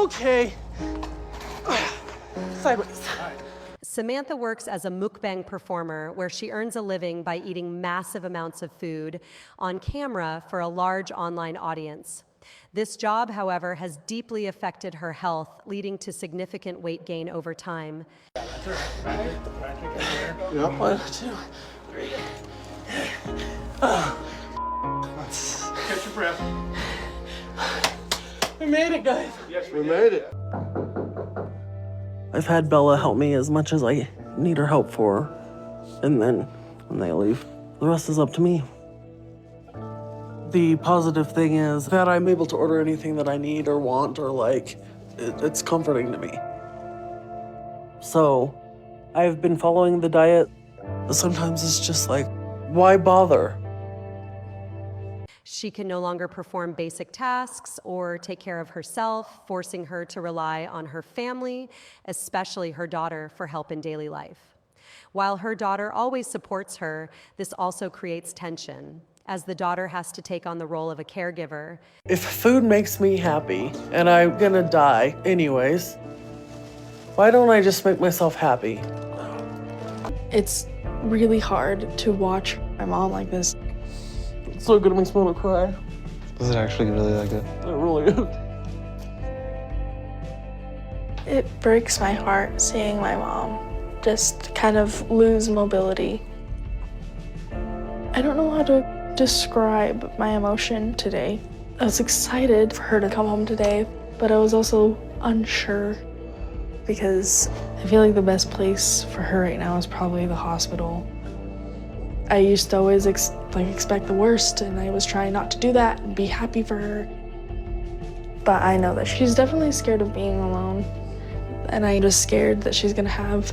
Okay. Sideways. Samantha works as a mukbang performer where she earns a living by eating massive amounts of food on camera for a large online audience. This job, however, has deeply affected her health, leading to significant weight gain over time. Yep. 1, 2, 3. Catch your breath. We made it, guys. Yes, we made it. I've had Bella help me as much as I need her help for. And then when they leave, the rest is up to me. The positive thing is that I'm able to order anything that I need or want or like. It's comforting to me. So I've been following the diet. Sometimes it's just like, why bother? She can no longer perform basic tasks or take care of herself, forcing her to rely on her family, especially her daughter, for help in daily life. While her daughter always supports her, this also creates tension, as the daughter has to take on the role of a caregiver. If food makes me happy, and I'm gonna die anyways, why don't I just make myself happy? It's really hard to watch my mom like this. It's so good it makes me want to cry. Is it actually really that good? It really is. It breaks my heart seeing my mom just kind of lose mobility. I don't know how to describe my emotion today. I was excited for her to come home today, but I was also unsure because I feel like the best place for her right now is probably the hospital. I used to always expect the worst, and I was trying not to do that and be happy for her. But I know that she's definitely scared of being alone, and I'm just scared that she's gonna have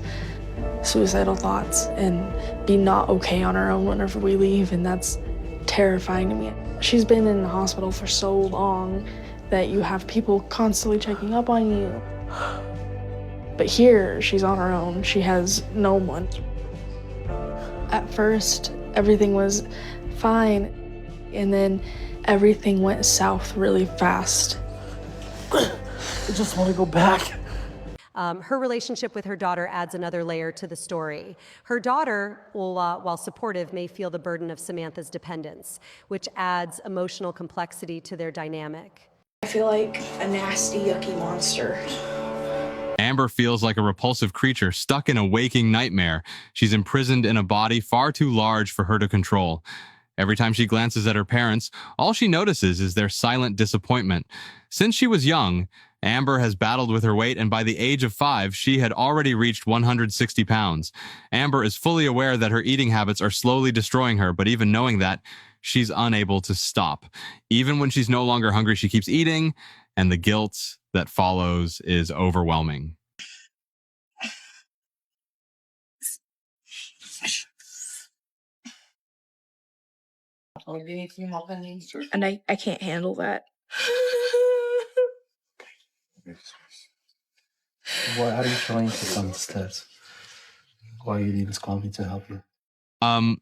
suicidal thoughts and be not okay on her own whenever we leave, and that's terrifying to me. She's been in the hospital for so long that you have people constantly checking up on you. But here, she's on her own. She has no one. At first, everything was fine, and then everything went south really fast. I just want to go back. Her relationship with her daughter adds another layer to the story. Her daughter, while supportive, may feel the burden of Samantha's dependence, which adds emotional complexity to their dynamic. I feel like a nasty, yucky monster. Amber feels like a repulsive creature stuck in a waking nightmare. She's imprisoned in a body far too large for her to control. Every time she glances at her parents, all she notices is their silent disappointment. Since she was young, Amber has battled with her weight, and by the age of 5, she had already reached 160 pounds. Amber is fully aware that her eating habits are slowly destroying her, but even knowing that, she's unable to stop. Even when she's no longer hungry, she keeps eating, and the guilt that follows is overwhelming. And I can't handle that. How do you trying to climb the steps? Why you need call me to help you?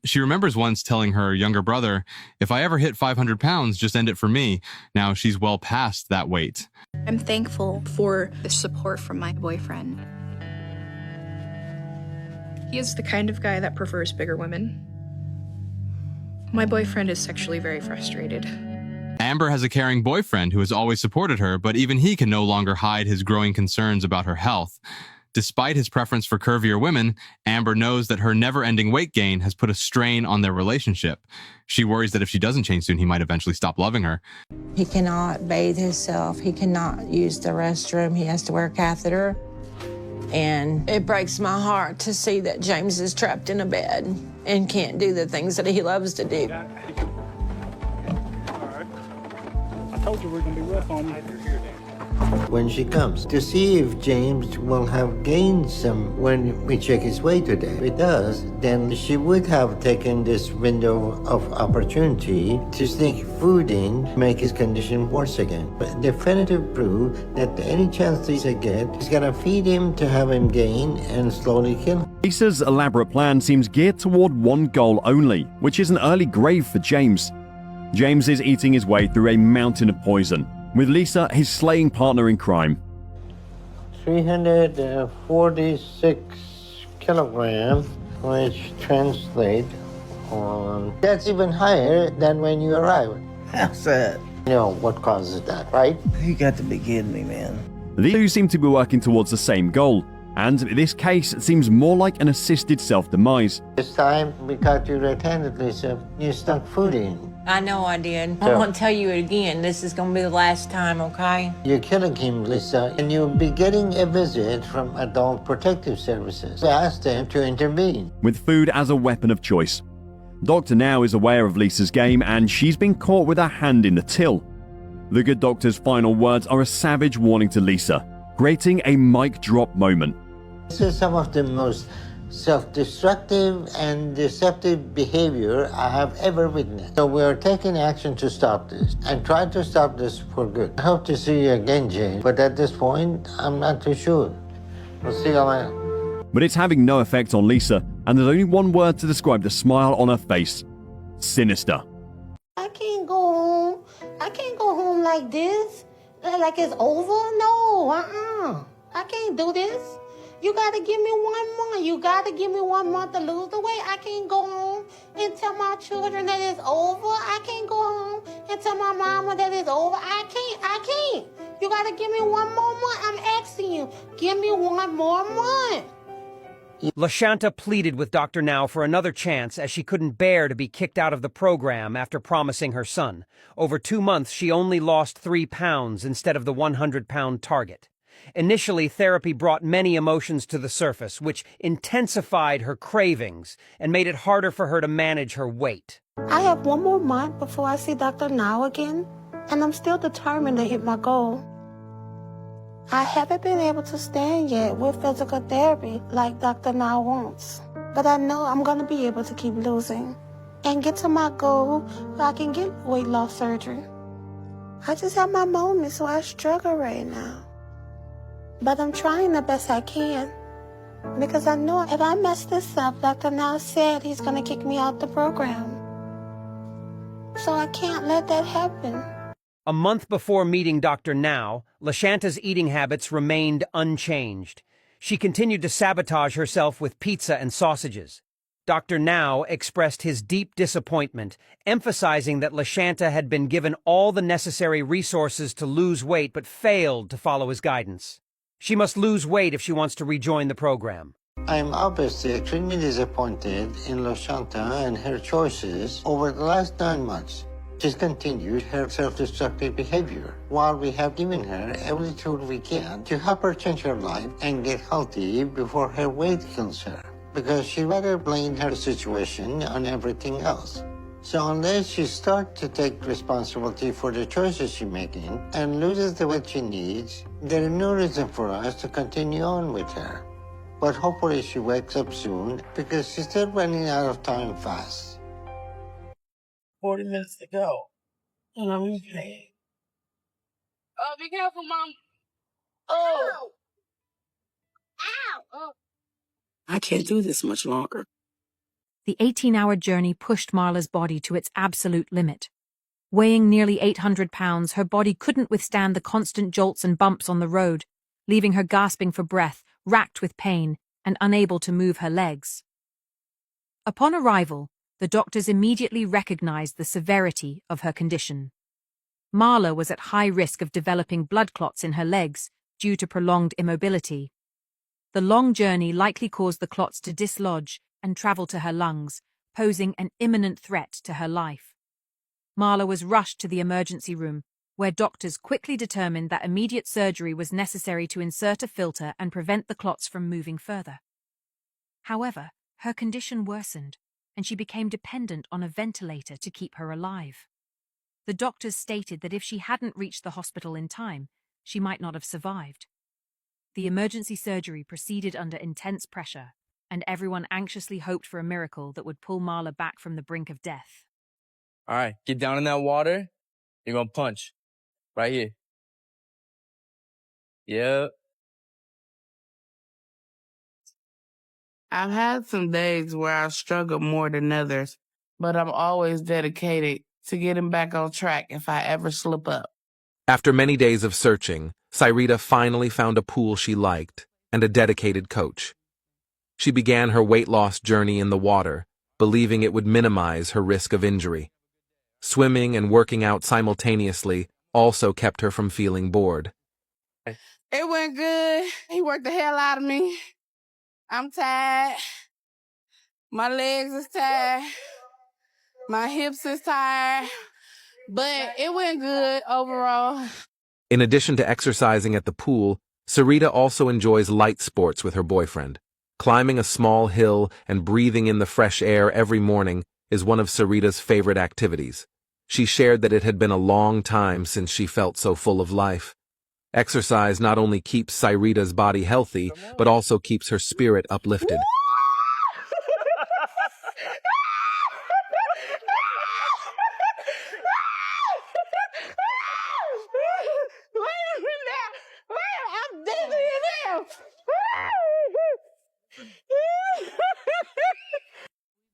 She remembers once telling her younger brother, if I ever hit 500 pounds, just end it for me. Now she's well past that weight. I'm thankful for the support from my boyfriend. He is the kind of guy that prefers bigger women. My boyfriend is sexually very frustrated. Amber has a caring boyfriend who has always supported her, but even he can no longer hide his growing concerns about her health. Despite his preference for curvier women, Amber knows that her never-ending weight gain has put a strain on their relationship. She worries that if she doesn't change soon, he might eventually stop loving her. He cannot bathe himself. He cannot use the restroom. He has to wear a catheter. And it breaks my heart to see that James is trapped in a bed and can't do the things that he loves to do. All right. I told you we're going to be rough on you. When she comes to see if James will have gained some when we check his weight today. If it does, then she would have taken this window of opportunity to sneak food in, make his condition worse again. But definitive proof that any chance they get is gonna feed him to have him gain and slowly kill him. Lisa's elaborate plan seems geared toward one goal only, which is an early grave for James. James is eating his way through a mountain of poison, with Lisa his slaying partner in crime. 346 kilograms, which translate on... That's even higher than when you arrived. How's that? You know what causes that, right? You got to be kidding me, man. The two seem to be working towards the same goal, and this case seems more like an assisted self-demise. This time, we caught you red-handed, Lisa. You stuck food in. I know I did. So- I won't tell you it again. This is going to be the last time, okay? You're killing him, Lisa, and you'll be getting a visit from Adult Protective Services. Ask them to intervene. With food as a weapon of choice. Dr. Now is aware of Lisa's game, and she's been caught with her hand in the till. The good doctor's final words are a savage warning to Lisa, creating a mic drop moment. This is some of the most self-destructive and deceptive behavior I have ever witnessed. So we are taking action to stop this and try to stop this for good. I hope to see you again, Jane, but at this point, I'm not too sure. We'll see you later. But it's having no effect on Lisa, and there's only one word to describe the smile on her face: sinister. I can't go home. I can't go home like this. Like it's over? No, I can't do this. You gotta give me 1 month. You gotta give me 1 month to lose the weight. I can't go home and tell my children that it's over. I can't go home and tell my mama that it's over. I can't. You gotta give me 1 more month. I'm asking you. Give me 1 more month. Lashanta pleaded with Dr. Now for another chance as she couldn't bear to be kicked out of the program after promising her son. Over 2 months, she only lost 3 pounds instead of the 100-pound target. Initially, therapy brought many emotions to the surface, which intensified her cravings and made it harder for her to manage her weight. I have 1 more month before I see Dr. Now again, and I'm still determined to hit my goal. I haven't been able to stand yet with physical therapy like Dr. Now wants, but I know I'm going to be able to keep losing and get to my goal where I can get weight loss surgery. I just have my moments where I struggle right now, but I'm trying the best I can because I know if I mess this up, Dr. Now said he's going to kick me out the program, so I can't let that happen. A month before meeting Dr. Now, Lashanta's eating habits remained unchanged. She continued to sabotage herself with pizza and sausages. Dr. Now expressed his deep disappointment, emphasizing that Lashanta had been given all the necessary resources to lose weight but failed to follow his guidance. She must lose weight if she wants to rejoin the program. I'm obviously extremely disappointed in Lashanta and her choices over the last 9 months. She's continued her self-destructive behavior while we have given her every tool we can to help her change her life and get healthy before her weight kills her, because she'd rather blame her situation on everything else. So unless she starts to take responsibility for the choices she's making and loses the weight she needs, there is no reason for us to continue on with her. But hopefully she wakes up soon, because she's still running out of time fast. 40 minutes to go. And I'm in pain. Oh, be careful, Mom. Oh. Ow. Oh. I can't do this much longer. The 18-hour journey pushed Marla's body to its absolute limit. Weighing nearly 800 pounds, her body couldn't withstand the constant jolts and bumps on the road, leaving her gasping for breath, racked with pain, and unable to move her legs. Upon arrival, the doctors immediately recognized the severity of her condition. Marla was at high risk of developing blood clots in her legs due to prolonged immobility. The long journey likely caused the clots to dislodge and travel to her lungs, posing an imminent threat to her life. Marla was rushed to the emergency room, where doctors quickly determined that immediate surgery was necessary to insert a filter and prevent the clots from moving further. However, her condition worsened, and she became dependent on a ventilator to keep her alive. The doctors stated that if she hadn't reached the hospital in time, she might not have survived. The emergency surgery proceeded under intense pressure, and everyone anxiously hoped for a miracle that would pull Marla back from the brink of death. All right, get down in that water. You're going to punch. Right here. Yep. I've had some days where I struggle more than others, but I'm always dedicated to getting back on track if I ever slip up. After many days of searching, Sarita finally found a pool she liked and a dedicated coach. She began her weight loss journey in the water, believing it would minimize her risk of injury. Swimming and working out simultaneously also kept her from feeling bored. It went good. He worked the hell out of me. I'm tired. My legs is tired. My hips is tired. But it went good overall. In addition to exercising at the pool, Sarita also enjoys light sports with her boyfriend. Climbing a small hill and breathing in the fresh air every morning is one of Sarita's favorite activities. She shared that it had been a long time since she felt so full of life. Exercise not only keeps Sarita's body healthy, but also keeps her spirit uplifted.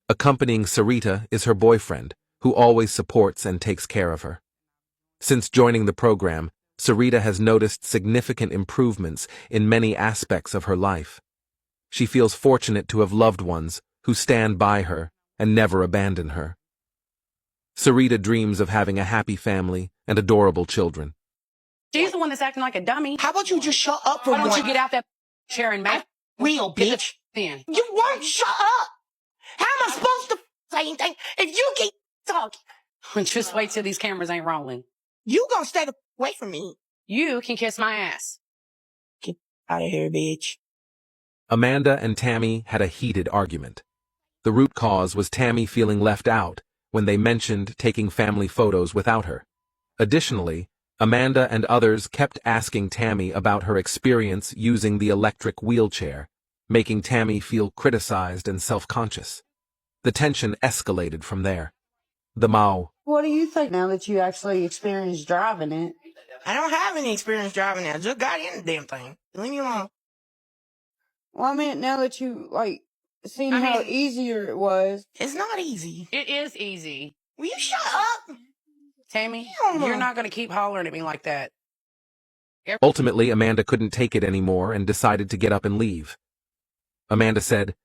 Accompanying Sarita is her boyfriend, who always supports and takes care of her. Since joining the program, Sarita has noticed significant improvements in many aspects of her life. She feels fortunate to have loved ones who stand by her and never abandon her. Sarita dreams of having a happy family and adorable children. She's the one that's acting like a dummy. How about you just shut up for Why don't once? you get out that chair and make Real bitch. then? You won't shut up. How am I supposed to say anything if you keep talking? Just wait till these cameras ain't rolling. You gonna stay away from me. You can kiss my ass. Get out of here, bitch. Amanda and Tammy had a heated argument. The root cause was Tammy feeling left out when they mentioned taking family photos without her. Additionally, Amanda and others kept asking Tammy about her experience using the electric wheelchair, making Tammy feel criticized and self-conscious. The tension escalated from there. The Mao. What do you think now that you actually experienced driving it? I don't have any experience driving it. I just got in the damn thing. Leave me alone. Well, I meant now that you, seen how easier it was. It's not easy. It is easy. Will you shut up? Tammy, you're not going to keep hollering at me like that. Ultimately, Amanda couldn't take it anymore and decided to get up and leave. Amanda said,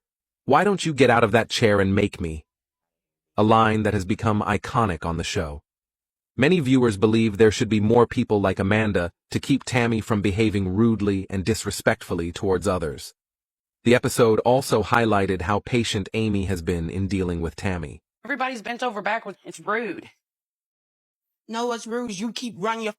"Why don't you get out of that chair and make me?" A line that has become iconic on the show. Many viewers believe there should be more people like Amanda to keep Tammy from behaving rudely and disrespectfully towards others. The episode also highlighted how patient Amy has been in dealing with Tammy. Everybody's bent over backwards. It's rude. No, what's rude is you keep running your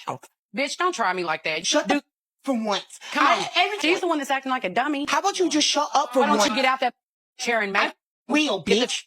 mouth. Bitch, don't try me like that. Shut up for once. Come on. She's the one that's acting like a dummy. How about you just shut up for Why once? don't you get out that chair and make Real bitch.